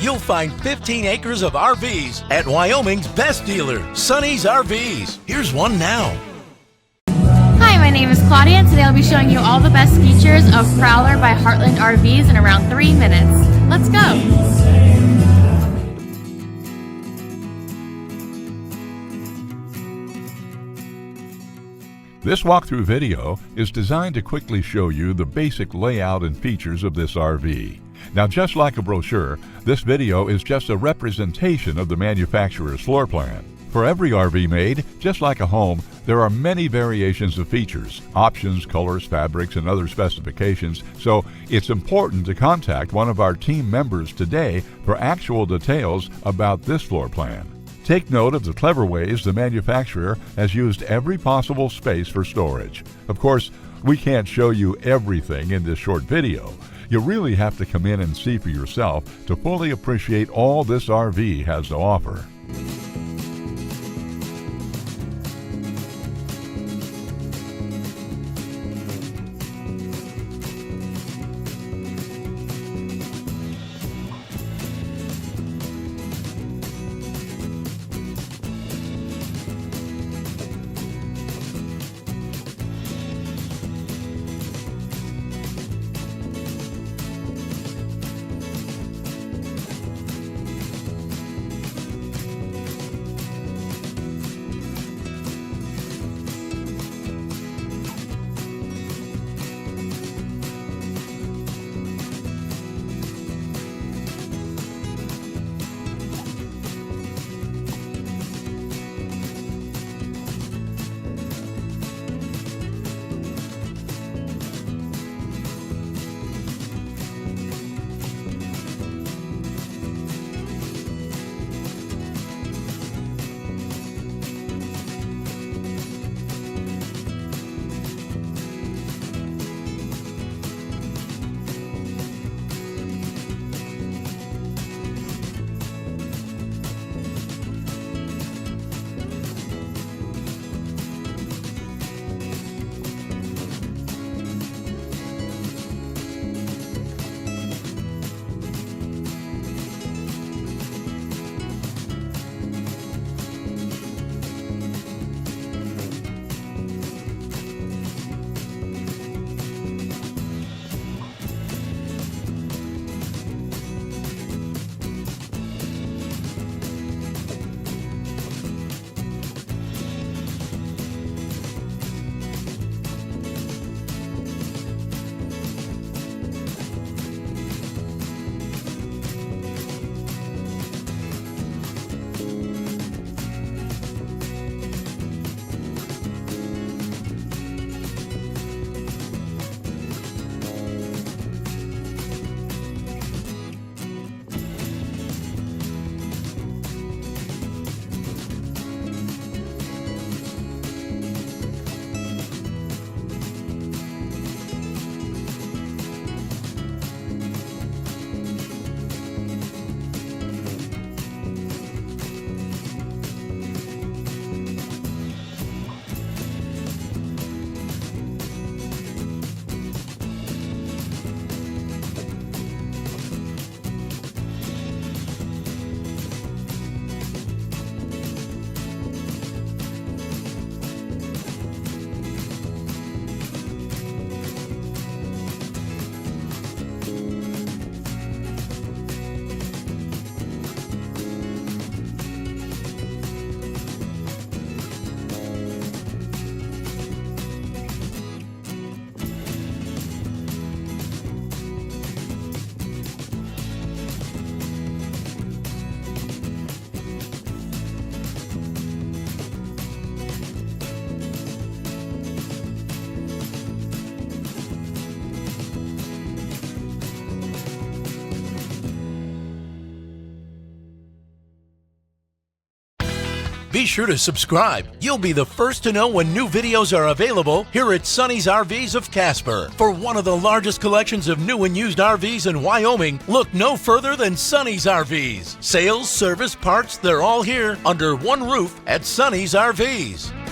you'll find 15 acres of RVs at Wyoming's best dealer, Sonny's RVs. Here's one now. Hi, my name is Claudia, and today I'll be showing you all the best features of Prowler by Heartland RVs in around 3 minutes. Let's go! This walkthrough video is designed to quickly show you the basic layout and features of this RV. Now, just like a brochure, this video is just a representation of the manufacturer's floor plan. For every RV made, just like a home, there are many variations of features, options, colors, fabrics, and other specifications, so it's important to contact one of our team members today for actual details about this floor plan. Take note of the clever ways the manufacturer has used every possible space for storage. Of course, we can't show you everything in this short video. You really have to come in and see for yourself to fully appreciate all this RV has to offer. Be sure to subscribe. You'll be the first to know when new videos are available here at Sonny's RVs of Casper. For one of the largest collections of new and used RVs in Wyoming, look no further than Sonny's RVs. Sales, service, parts, they're all here under one roof at Sonny's RVs.